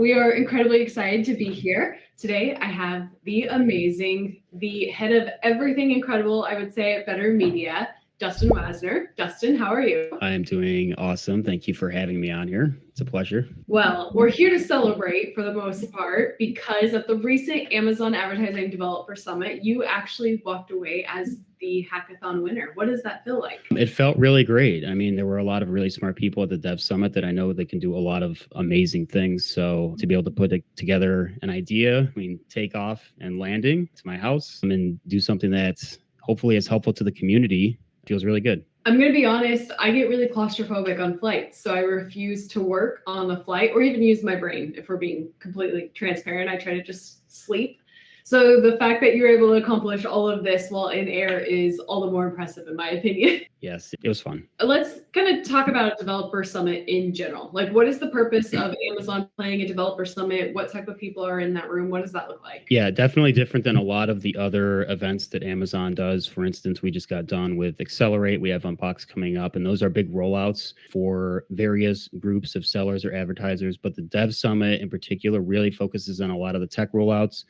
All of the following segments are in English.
We are incredibly excited to be here. Today, I have the amazing, the head of everything incredible, I would say, at Better Media, Dustin Wasner. Dustin, how are you? I am doing awesome. Thank you for having me on here. It's a pleasure. Well, we're here to celebrate for the most part because at the recent Amazon Advertising Developer Summit, you actually walked away as the hackathon winner. What does that feel like? It felt really great. I mean, there were a lot of really smart people at the Dev Summit that I know they can do a lot of amazing things. So to be able to put together an idea, take off and landing to my house and do something that's hopefully is helpful to the community feels really good. I'm going to be honest, I get really claustrophobic on flights, so I refuse to work on a flight or even use my brain. If we're being completely transparent, I try to just sleep. So the fact that you're able to accomplish all of this while in air is all the more impressive, in my opinion. Yes, it was fun. Let's kind of talk about a developer summit in general. Like, what is the purpose of Amazon playing a developer summit? What type of people are in that room? What does that look like? Yeah, definitely different than a lot of the other events that Amazon does. For instance, we just got done with Accelerate. We have Unbox coming up, and those are big rollouts for various groups of sellers or advertisers. But the Dev Summit in particular really focuses on a lot of the tech rollouts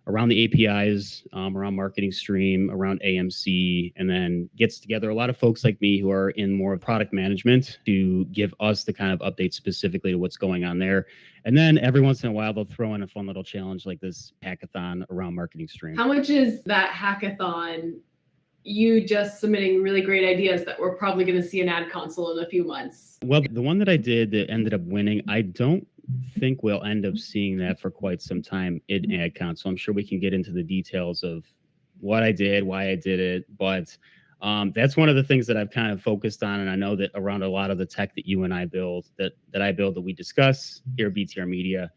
around the APIs, around Marketing Stream, around AMC, and then gets together a lot of folks like me who are in more product management to give us the kind of updates specifically to what's going on there. And then every once in a while, they'll throw in a fun little challenge like this hackathon around Marketing Stream. How much is that hackathon you just submitting really great ideas that we're probably going to see an ad console in a few months? Well, the one that I did that ended up winning, I don't think we'll end up seeing that for quite some time in ad console. I'm sure we can get into the details of what I did, why I did it, but that's one of the things that I've kind of focused on. And I know that around a lot of the tech that you and I build, that I build, that we discuss here at BTR Media,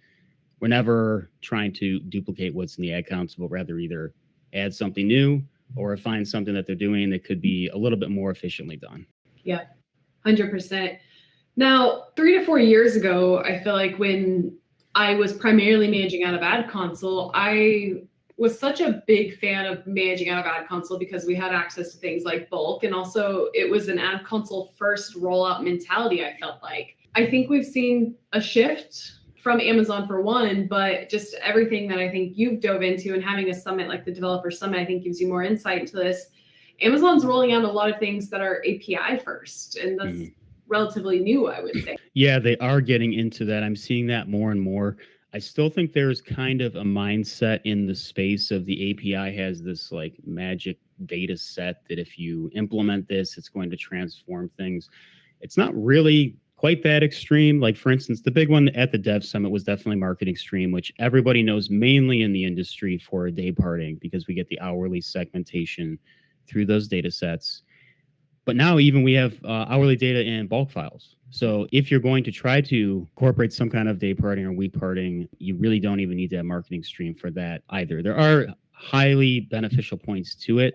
we're never trying to duplicate what's in the ad console, but rather either add something new or find something that they're doing that could be a little bit more efficiently done. Yeah, 100%. Now, 3 to 4 years ago, I feel like when I was primarily managing out of ad console, I was such a big fan of managing out of ad console because we had access to things like bulk. And also it was an ad console first rollout mentality, I felt like. I think we've seen a shift from Amazon for one, but just everything that I think you've dove into and having a summit like the Developer Summit, I think gives you more insight into this. Amazon's rolling out a lot of things that are API first, and that's relatively new, I would say. Yeah, they are getting into that. I'm seeing that more and more. I still think there's kind of a mindset in the space of the API has this like magic data set that if you implement this, it's going to transform things. It's not really quite that extreme. Like, for instance, the big one at the Dev Summit was definitely Marketing Stream, which everybody knows mainly in the industry for dayparting because we get the hourly segmentation through those data sets. But now even we have hourly data in bulk files. So if you're going to try to incorporate some kind of day parting or week parting, you really don't even need to have Marketing Stream for that either. There are highly beneficial points to it.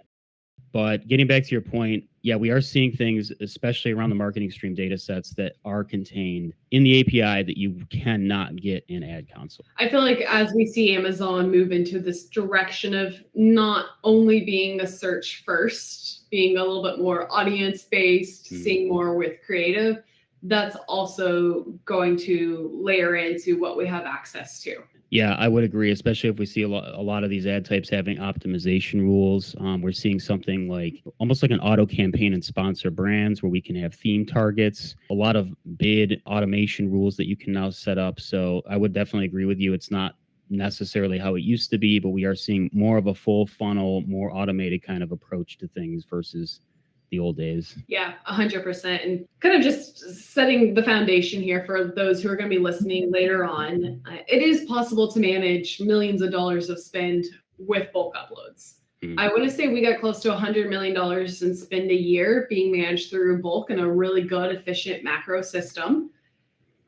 But getting back to your point, yeah, we are seeing things, especially around the Marketing Stream data sets that are contained in the API that you cannot get in ad console. I feel like as we see Amazon move into this direction of not only being a search first, being a little bit more audience-based, seeing more with creative, that's also going to layer into what we have access to. Yeah, I would agree, especially if we see a lot of these ad types having optimization rules. We're seeing something like almost like an auto campaign and sponsor brands where we can have theme targets, a lot of bid automation rules that you can now set up. So I would definitely agree with you. It's not necessarily how it used to be, but we are seeing more of a full funnel, more automated kind of approach to things versus the old days. Yeah, 100%. And kind of just setting the foundation here for those who are going to be listening later on, it is possible to manage millions of dollars of spend with bulk uploads. I want to say we got close to $100 million in spend a year being managed through bulk in a really good, efficient macro system.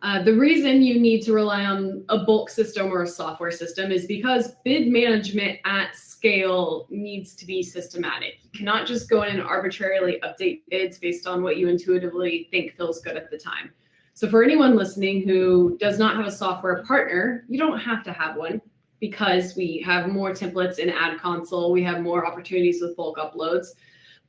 The reason you need to rely on a bulk system or a software system is because bid management at scale needs to be systematic. You cannot just go in and arbitrarily update bids based on what you intuitively think feels good at the time. So for anyone listening who does not have a software partner, you don't have to have one because we have more templates in ad console. We have more opportunities with bulk uploads.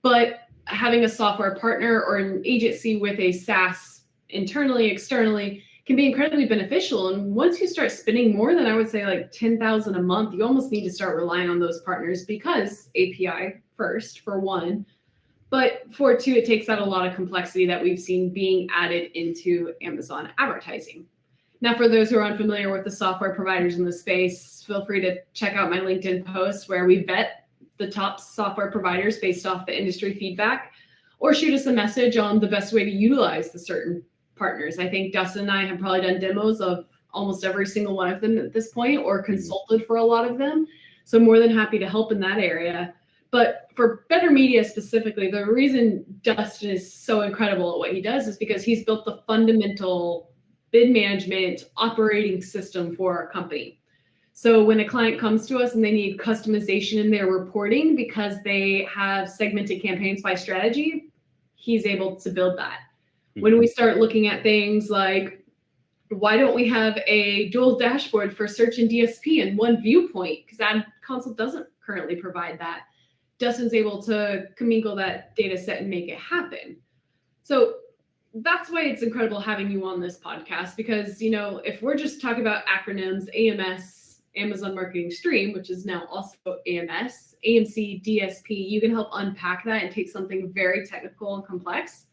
But having a software partner or an agency with a SaaS internally, externally, can be incredibly beneficial. And once you start spending more than, I would say, like 10,000 a month, you almost need to start relying on those partners, because API first, for one, but for two, it takes out a lot of complexity that we've seen being added into Amazon advertising. Now, for those who are unfamiliar with the software providers in the space, feel free to check out my LinkedIn post where we vet the top software providers based off the industry feedback, or shoot us a message on the best way to utilize the certain partners. I think Dustin and I have probably done demos of almost every single one of them at this point, or consulted for a lot of them. So more than happy to help in that area. But for Better Media specifically, the reason Dustin is so incredible at what he does is because he's built the fundamental bid management operating system for our company. So when a client comes to us and they need customization in their reporting because they have segmented campaigns by strategy, he's able to build that. When we start looking at things like, why don't we have a dual dashboard for search and DSP in one viewpoint? Because Ad Console doesn't currently provide that. Dustin's able to commingle that data set and make it happen. So that's why it's incredible having you on this podcast, because, you know, if we're just talking about acronyms, AMS, Amazon Marketing Stream, which is now also AMS, AMC, DSP, you can help unpack that and take something very technical and complex,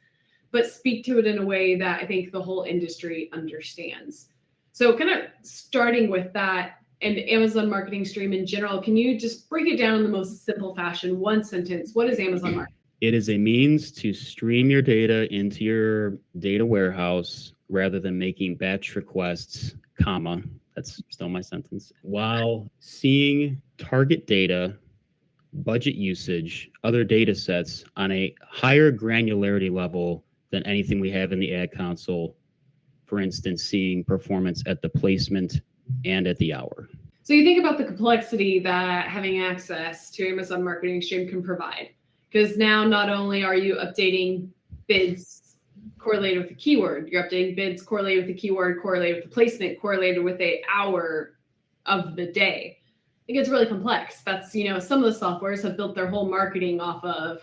but speak to it in a way that I think the whole industry understands. So kind of starting with that, and Amazon Marketing Stream in general, can you just break it down in the most simple fashion, one sentence? What is Amazon Marketing? It is a means to stream your data into your data warehouse rather than making batch requests, comma, that's still my sentence, while seeing target data, budget usage, other data sets on a higher granularity level than anything we have in the ad console. For instance, seeing performance at the placement and at the hour. So you think about the complexity that having access to Amazon Marketing Stream can provide, because now not only are you updating bids correlated with the keyword, you're updating bids correlated with the keyword, correlated with the placement, correlated with the hour of the day. It gets really complex. That's, you know, some of the softwares have built their whole marketing off of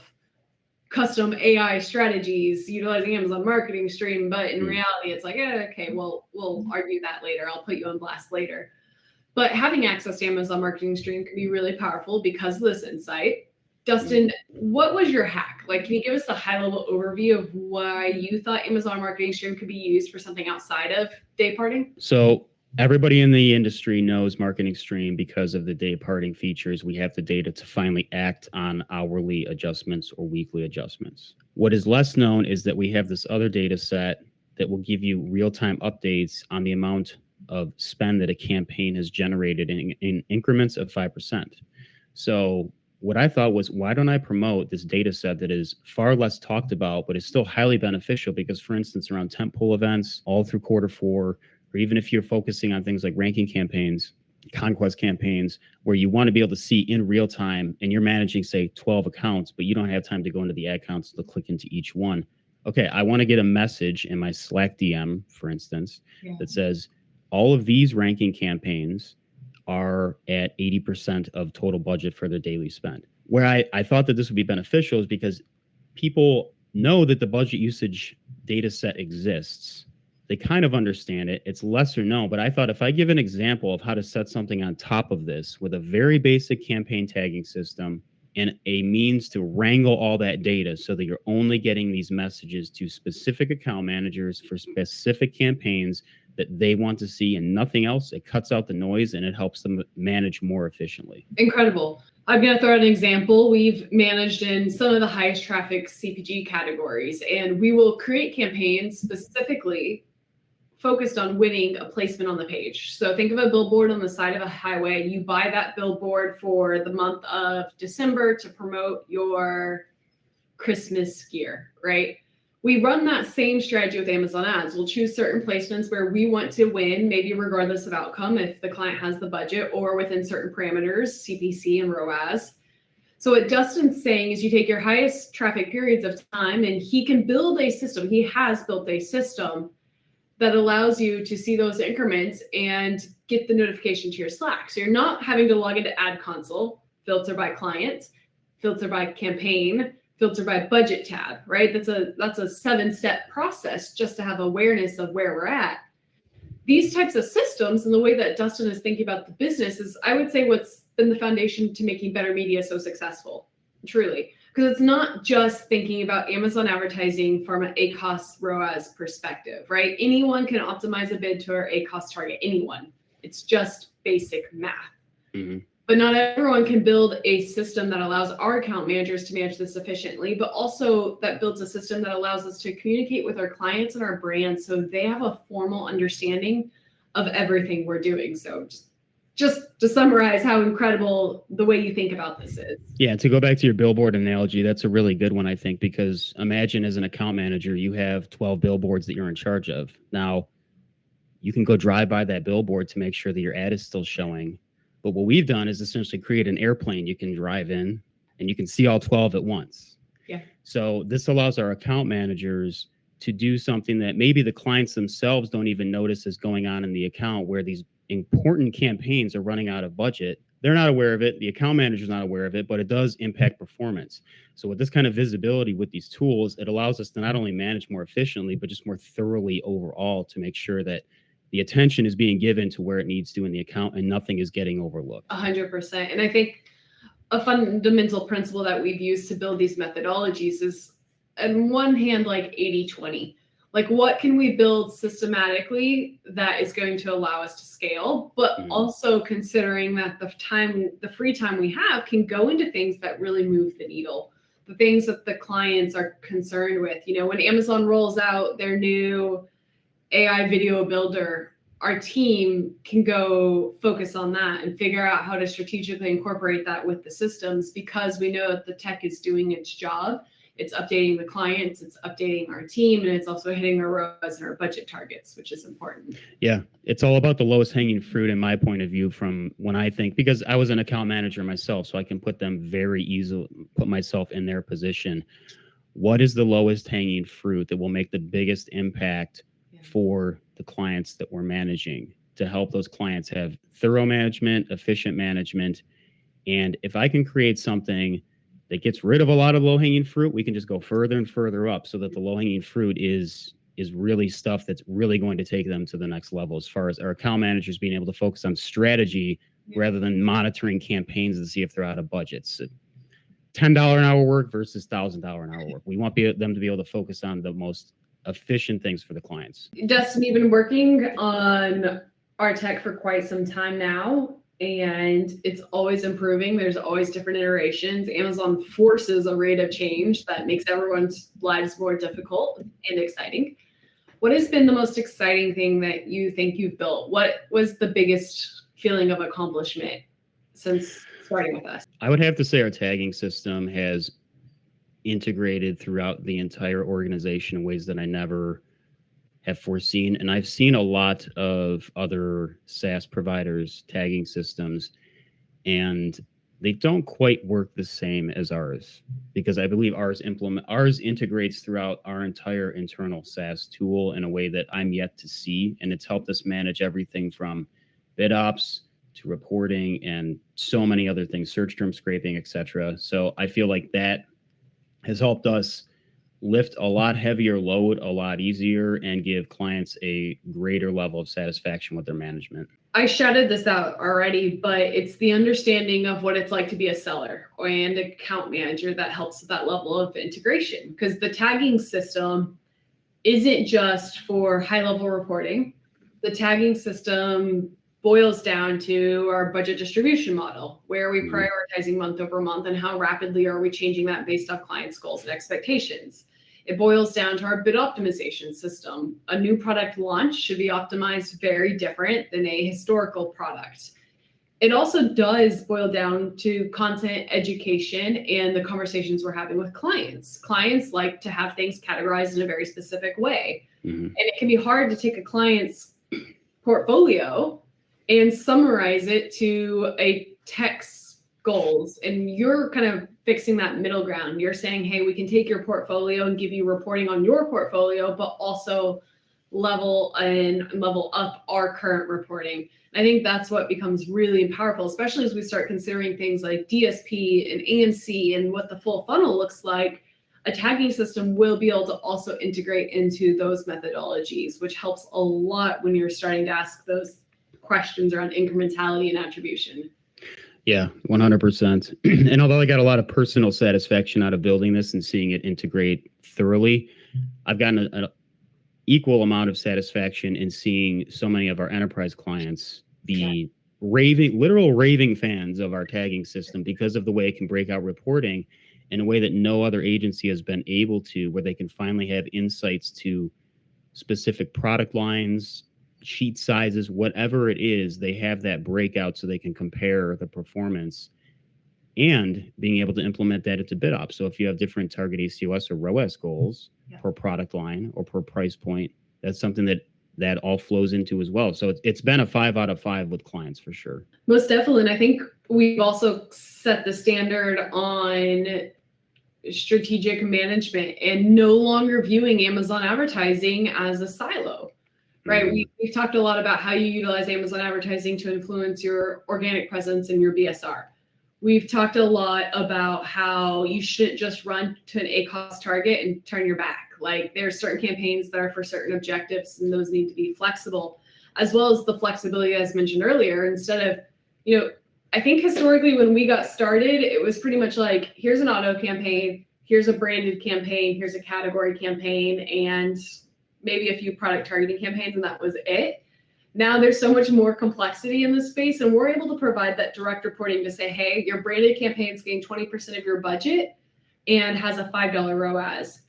custom AI strategies utilizing Amazon Marketing Stream, but in reality, it's like, okay, well, we'll argue that later. I'll put you on blast later. But having access to Amazon Marketing Stream can be really powerful because of this insight. Dustin, what was your hack? Like, can you give us a high-level overview of why you thought Amazon Marketing Stream could be used for something outside of dayparting? So everybody in the industry knows Marketing Stream because of the dayparting features. We have the data to finally act on hourly adjustments or weekly adjustments. What is less known is that we have this other data set that will give you real-time updates on the amount of spend that a campaign has generated in increments of 5%. So what I thought was, why don't I promote this data set that is far less talked about, but is still highly beneficial? Because, for instance, around tentpole events all through Q4, or even if you're focusing on things like ranking campaigns, conquest campaigns, where you want to be able to see in real time, and you're managing, say, 12 accounts, but you don't have time to go into the ad console to click into each one. Okay, I want to get a message in my Slack DM, for instance, that says, all of these ranking campaigns are at 80% of total budget for their daily spend. Where I thought that this would be beneficial is because people know that the budget usage data set exists. They kind of understand it. It's lesser known, but I thought if I give an example of how to set something on top of this with a very basic campaign tagging system and a means to wrangle all that data so that you're only getting these messages to specific account managers for specific campaigns that they want to see and nothing else, it cuts out the noise and it helps them manage more efficiently. Incredible. I'm going to throw out an example. We've managed in some of the highest traffic CPG categories, and we will create campaigns specifically focused on winning a placement on the page. So think of a billboard on the side of a highway. You buy that billboard for the month of December to promote your Christmas gear, right? We run that same strategy with Amazon ads. We'll choose certain placements where we want to win, maybe regardless of outcome, if the client has the budget, or within certain parameters, CPC and ROAS. So what Dustin's saying is you take your highest traffic periods of time, and he can build a system. He has built a system that allows you to see those increments and get the notification to your Slack. So you're not having to log into Ad Console, filter by client, filter by campaign, filter by budget tab, right? That's a 7-step process just to have awareness of where we're at. these types of systems and the way that Dustin is thinking about the business is, I would say, what's been the foundation to making Better Media so successful, truly. Because it's not just thinking about Amazon advertising from an ACoS ROAS perspective, right? Anyone can optimize a bid to our ACoS target, anyone. It's just basic math. Mm-hmm. But not everyone can build a system that allows our account managers to manage this efficiently, but also that builds a system that allows us to communicate with our clients and our brands so they have a formal understanding of everything we're doing. So just to summarize how incredible the way you think about this is. Yeah, to go back to your billboard analogy, that's a really good one, I think, because imagine as an account manager, you have 12 billboards that you're in charge of. Now, you can go drive by that billboard to make sure that your ad is still showing. But what we've done is essentially create an airplane you can drive in and you can see all 12 at once. Yeah. So this allows our account managers to do something that maybe the clients themselves don't even notice is going on in the account, where these important campaigns are running out of budget. They're not aware of it. The account manager's not aware of it, but it does impact performance. So with this kind of visibility with these tools, it allows us to not only manage more efficiently, but just more thoroughly overall to make sure that the attention is being given to where it needs to in the account and nothing is getting overlooked. 100%. And I think a fundamental principle that we've used to build these methodologies is, on one hand, like 80-20. Like, what can we build systematically that is going to allow us to scale, but also considering that the free time we have can go into things that really move the needle, the things that the clients are concerned with. You know, when Amazon rolls out their new AI video builder, our team can go focus on that and figure out how to strategically incorporate that with the systems, because we know that the tech is doing its job. It's updating the clients, it's updating our team, and it's also hitting our ROAS and our budget targets, which is important. Yeah, it's all about the lowest hanging fruit in my point of view, from when I think, because I was an account manager myself, so I can put myself in their position. What is the lowest hanging fruit that will make the biggest impact for the clients that we're managing, to help those clients have thorough management, efficient management? And if I can create something that gets rid of a lot of low-hanging fruit, we can just go further and further up, so that the low-hanging fruit is really stuff that's really going to take them to the next level, as far as our account managers being able to focus on strategy rather than monitoring campaigns to see if they're out of budgets. $10 an hour work versus $1,000 an hour work. We want them to be able to focus on the most efficient things for the clients. Dustin, you've been working on our tech for quite some time now, and it's always improving. There's always different iterations. Amazon forces a rate of change that makes everyone's lives more difficult and exciting. What has been the most exciting thing that you think you've built? What was the biggest feeling of accomplishment since starting with us? I would have to say our tagging system has integrated throughout the entire organization in ways that I never have foreseen. And I've seen a lot of other SaaS providers' tagging systems, and they don't quite work the same as ours, because I believe ours integrates throughout our entire internal SaaS tool in a way that I'm yet to see. And it's helped us manage everything from bid ops to reporting and so many other things, search term scraping, etc. So I feel like that has helped us lift a lot heavier load a lot easier and give clients a greater level of satisfaction with their management. I shouted this out already, but it's the understanding of what it's like to be a seller and account manager that helps with that level of integration, because the tagging system isn't just for high-level reporting. The tagging system boils down to our budget distribution model. Where are we prioritizing month over month, and how rapidly are we changing that based off clients' goals and expectations? It boils down to our bid optimization system. A new product launch should be optimized very different than a historical product. It also does boil down to content education and the conversations we're having with clients. Clients like to have things categorized in a very specific way. And it can be hard to take a client's portfolio and summarize it to a text goals. And you're kind of fixing that middle ground. You're saying, hey, we can take your portfolio and give you reporting on your portfolio, but also level up our current reporting. And I think that's what becomes really powerful, especially as we start considering things like DSP and ANC and what the full funnel looks like. a tagging system will be able to also integrate into those methodologies, which helps a lot when you're starting to ask those questions around incrementality and attribution. Yeah, 100%. And although I got a lot of personal satisfaction out of building this and seeing it integrate thoroughly, I've gotten an equal amount of satisfaction in seeing so many of our enterprise clients be literal raving fans of our tagging system because of the way it can break out reporting in a way that no other agency has been able to, where they can finally have insights to specific product lines, sheet sizes, whatever it is. They have that breakout so they can compare the performance and being able to implement that into bid ops. So if you have different target ACOS or ROAS goals per product line or per price point, that's something that all flows into as well. So it's been a 5 out of 5 with clients for sure. Most definitely. And I think we've also set the standard on strategic management and no longer viewing Amazon advertising as a silo, right? Mm-hmm. We've talked a lot about how you utilize Amazon advertising to influence your organic presence and your BSR. We've talked a lot about how you shouldn't just run to an ACOS target and turn your back. Like there's certain campaigns that are for certain objectives and those need to be flexible, as well as the flexibility as mentioned earlier. Instead of, I think historically when we got started, it was pretty much like, here's an auto campaign, here's a branded campaign, here's a category campaign, and maybe a few product targeting campaigns, and that was it. Now there's so much more complexity in this space, and we're able to provide that direct reporting to say, hey, your branded campaign is getting 20% of your budget and has a $5 ROAS.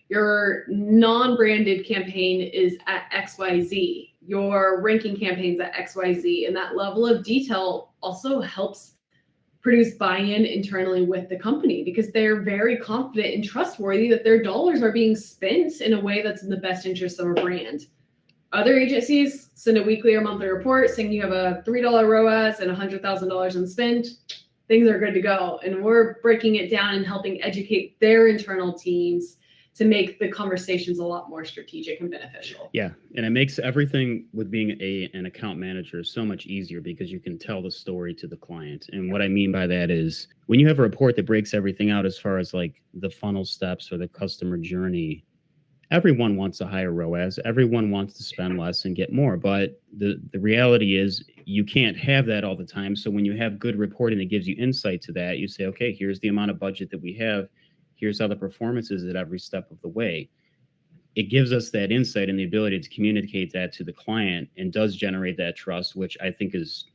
Your non-branded campaign is at XYZ. Your ranking campaign's at XYZ. And that level of detail also helps produce buy-in internally with the company because they're very confident and trustworthy that their dollars are being spent in a way that's in the best interest of a brand. Other agencies send a weekly or monthly report saying you have a $3 ROAS and $100,000 in spend. Things are good to go. And we're breaking it down and helping educate their internal teams to make the conversations a lot more strategic and beneficial. Yeah, and it makes everything with being an account manager so much easier because you can tell the story to the client. And what I mean by that is when you have a report that breaks everything out as far as like the funnel steps or the customer journey, everyone wants a higher ROAS. Everyone wants to spend less and get more. But the reality is you can't have that all the time. So when you have good reporting that gives you insight to that, you say, okay, here's the amount of budget that we have. Here's how the performance is at every step of the way. It gives us that insight and the ability to communicate that to the client and does generate that trust, which I think is,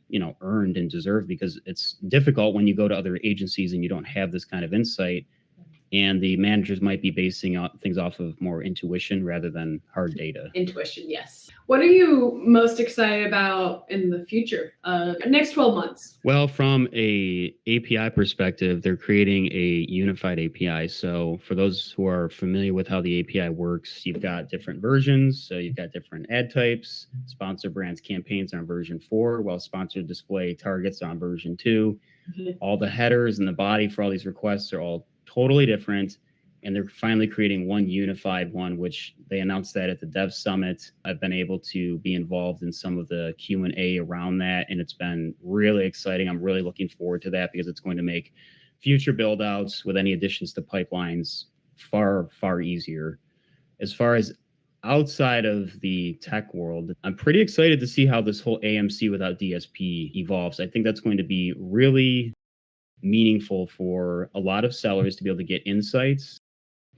earned and deserved because it's difficult when you go to other agencies and you don't have this kind of insight. And the managers might be basing things off of more intuition rather than hard data. Intuition, yes. What are you most excited about in the future, next 12 months? Well, from a API perspective, they're creating a unified API. So for those who are familiar with how the API works, you've got different versions. So you've got different ad types. Sponsor brands campaigns are on version 4, while sponsored display targets are on version 2. Mm-hmm. All the headers and the body for all these requests are all totally different, and they're finally creating one unified one, which they announced that at the Dev Summit. I've been able to be involved in some of the Q&A around that, and it's been really exciting. I'm really looking forward to that because it's going to make future build-outs with any additions to pipelines far, far easier. As far as outside of the tech world, I'm pretty excited to see how this whole AMC without DSP evolves. I think that's going to be really meaningful for a lot of sellers to be able to get insights.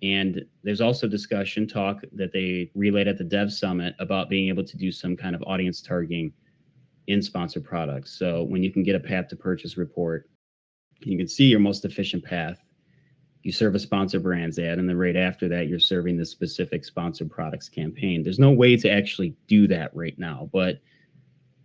And there's also discussion talk that they relayed at the Dev Summit about being able to do some kind of audience targeting in sponsored products. So when you can get a path to purchase report, you can see your most efficient path. You serve a sponsor brands ad, and then right after that, you're serving the specific sponsored products campaign. There's no way to actually do that right now, but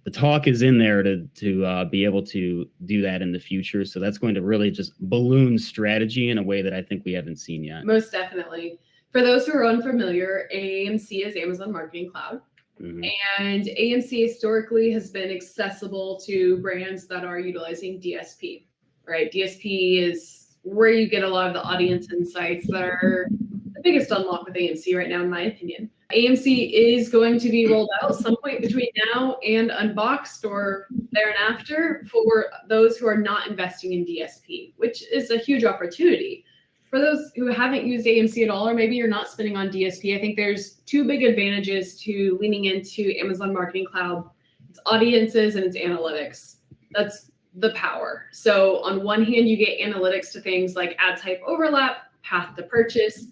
the talk is in there to be able to do that in the future. So that's going to really just balloon strategy in a way that I think we haven't seen yet. Most definitely. For those who are unfamiliar, AMC is Amazon Marketing Cloud. Mm-hmm. And AMC historically has been accessible to brands that are utilizing DSP, right? DSP is where you get a lot of the audience insights that are the biggest unlock with AMC right now, in my opinion. AMC is going to be rolled out some point between now and unboxed or thereafter for those who are not investing in DSP, which is a huge opportunity. For those who haven't used AMC at all, or maybe you're not spending on DSP, I think there's two big advantages to leaning into Amazon Marketing Cloud. It's audiences and it's analytics. That's the power. So on one hand, you get analytics to things like ad type overlap, path to purchase.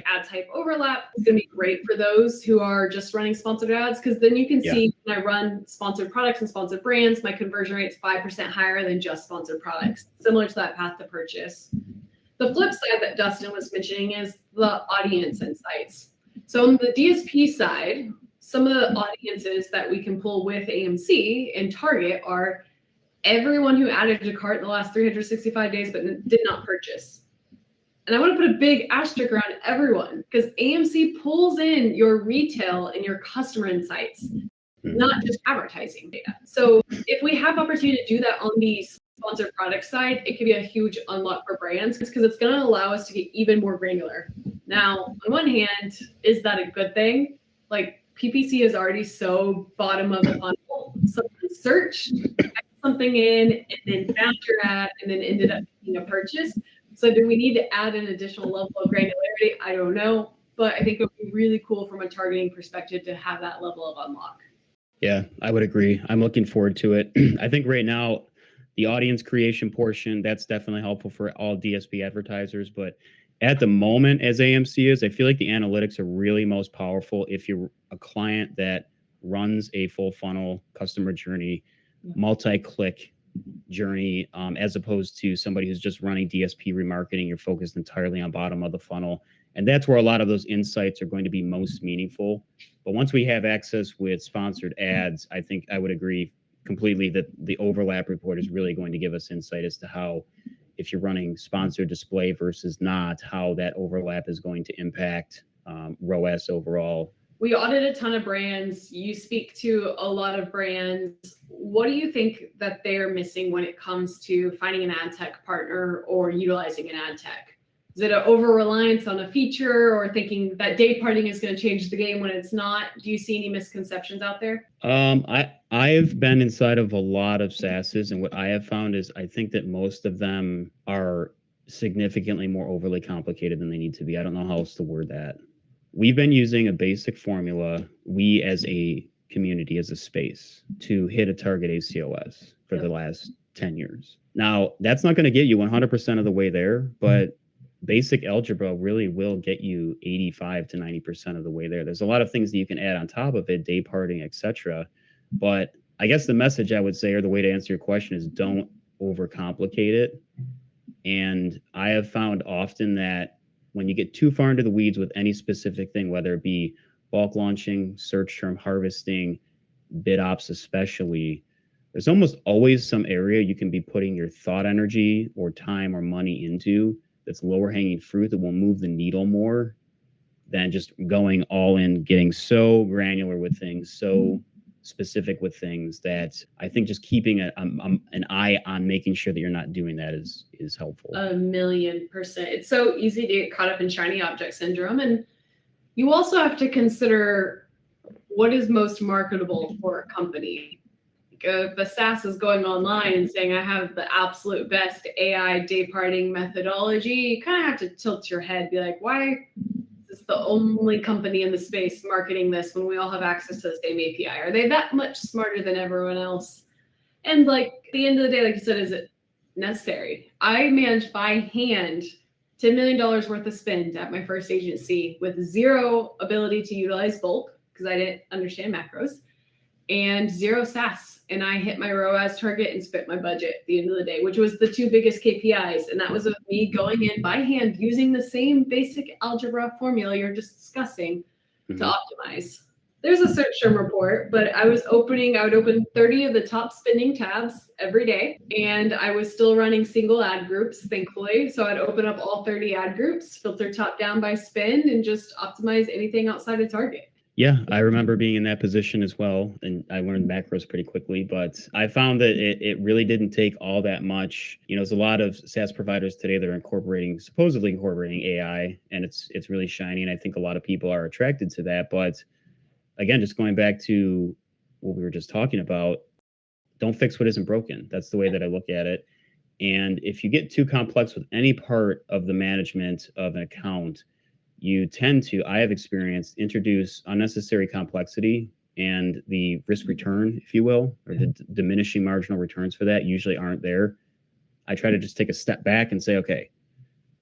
Ad type overlap is going to be great for those who are just running sponsored ads, because then you can see when I run sponsored products and sponsored brands, my conversion rate's 5% higher than just sponsored products, similar to that path to purchase. The flip side that Dustin was mentioning is the audience insights. So on the DSP side, some of the audiences that we can pull with AMC and target are everyone who added to cart in the last 365 days but did not purchase. And I want to put a big asterisk around everyone, because AMC pulls in your retail and your customer insights, not just advertising data. So if we have opportunity to do that on the sponsored product side, it could be a huge unlock for brands, because it's going to allow us to get even more granular. Now, on one hand, is that a good thing? Like, PPC is already so bottom of the funnel. Someone searched, typed something in, and then found your ad, and then ended up making a purchase. So do we need to add an additional level of granularity? I don't know, but I think it would be really cool from a targeting perspective to have that level of unlock. Yeah, I would agree. I'm looking forward to it. I think right now, the audience creation portion, that's definitely helpful for all DSP advertisers. But at the moment, as AMC is, I feel like the analytics are really most powerful if you're a client that runs a full funnel customer journey, multi-click journey, as opposed to somebody who's just running DSP remarketing. You're focused entirely on bottom of the funnel. And that's where a lot of those insights are going to be most meaningful. But once we have access with sponsored ads, I think I would agree completely that the overlap report is really going to give us insight as to how, if you're running sponsored display versus not, how that overlap is going to impact ROAS overall. We audit a ton of brands. You speak to a lot of brands. What do you think that they're missing when it comes to finding an ad tech partner or utilizing an ad tech? Is it an over-reliance on a feature, or thinking that dayparting is going to change the game when it's not? Do you see any misconceptions out there? I've been inside of a lot of SaaSes, and what I have found is I think that most of them are significantly more overly complicated than they need to be. I don't know how else to word that. We've been using a basic formula, we as a community, as a space, to hit a target ACOS for the last 10 years. Now, that's not going to get you 100% of the way there, but basic algebra really will get you 85 to 90% of the way there. There's a lot of things that you can add on top of it, day parting, etc. But I guess the message I would say, or the way to answer your question, is don't overcomplicate it. And I have found often that when you get too far into the weeds with any specific thing, whether it be bulk launching, search term harvesting, bid ops especially, there's almost always some area you can be putting your thought energy or time or money into that's lower hanging fruit that will move the needle more than just going all in, getting so granular with things, so specific with things, that I think just keeping an eye on making sure that you're not doing that is helpful. 1,000,000%. It's so easy to get caught up in shiny object syndrome. And you also have to consider what is most marketable for a company. If a SaaS is going online and saying, I have the absolute best AI dayparting methodology, you kind of have to tilt your head, be like, why is this the only company in the space marketing this when we all have access to the same API? Are they that much smarter than everyone else? And like, at the end of the day, like you said, is it necessary? I managed by hand $10 million worth of spend at my first agency with zero ability to utilize bulk because I didn't understand macros, and zero SaaS. And I hit my ROAS target and spent my budget at the end of the day, which was the two biggest KPIs. And that was with me going in by hand using the same basic algebra formula you're just discussing to optimize. There's a search term report, but I would open 30 of the top spending tabs every day. And I was still running single ad groups, thankfully. So I'd open up all 30 ad groups, filter top down by spend, and just optimize anything outside of target. Yeah, I remember being in that position as well, and I learned macros pretty quickly, but I found that it really didn't take all that much. You know, there's a lot of SaaS providers today that are supposedly incorporating AI, and it's really shiny, and I think a lot of people are attracted to that. But again, just going back to what we were just talking about, don't fix what isn't broken. That's the way that I look at it. And if you get too complex with any part of the management of an account, you tend to, I have experienced, introduce unnecessary complexity, and the risk return, if you will, or the diminishing marginal returns for that usually aren't there. I try to just take a step back and say, okay,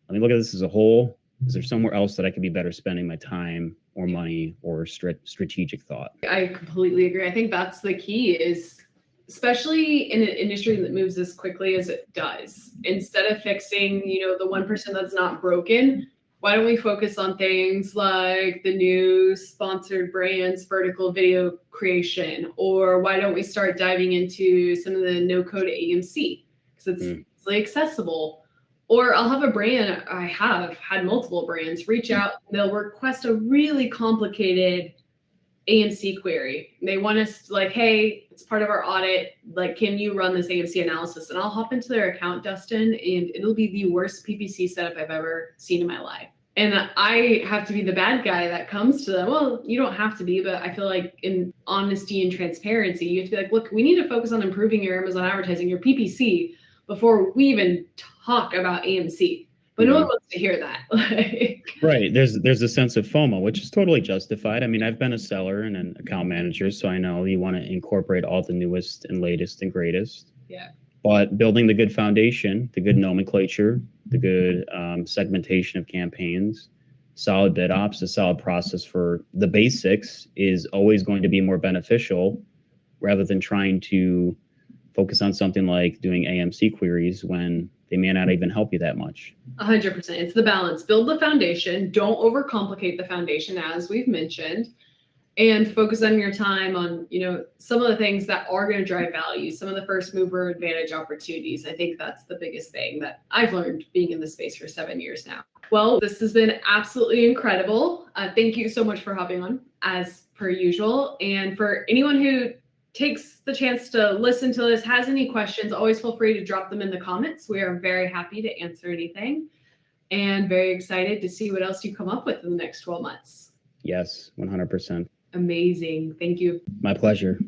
let me look at this as a whole. Is there somewhere else that I could be better spending my time or money or strategic thought? I completely agree. I think that's the key, is especially in an industry that moves as quickly as it does. Instead of fixing, the 1% that's not broken, why don't we focus on things like the new sponsored brands, vertical video creation, or why don't we start diving into some of the no-code AMC, because it's easily accessible. Or I'll have a brand, I have had multiple brands reach out, and they'll request a really complicated AMC query. They want us like, hey, it's part of our audit. Like, can you run this AMC analysis? And I'll hop into their account, Dustin, and it'll be the worst PPC setup I've ever seen in my life. And I have to be the bad guy that comes to them. Well, you don't have to be, but I feel like in honesty and transparency, you have to be like, look, we need to focus on improving your Amazon advertising, your PPC, before we even talk about AMC. But no one wants to hear that. Right. There's a sense of FOMO, which is totally justified. I mean, I've been a seller and an account manager, so I know you want to incorporate all the newest and latest and greatest. Yeah. But building the good foundation, the good nomenclature, the good segmentation of campaigns, solid bid ops, a solid process for the basics is always going to be more beneficial, rather than trying to focus on something like doing AMC queries when they may not even help you that much. 100%. It's the balance. Build the foundation. Don't overcomplicate the foundation, as we've mentioned, and focus on your time on, some of the things that are going to drive value, some of the first mover advantage opportunities. I think that's the biggest thing that I've learned being in this space for 7 years now. Well, this has been absolutely incredible. Thank you so much for hopping on, as per usual. And for anyone who takes the chance to listen to this, has any questions, always feel free to drop them in the comments. We are very happy to answer anything, and very excited to see what else you come up with in the next 12 months. Yes, 100%. Amazing. Thank you. My pleasure.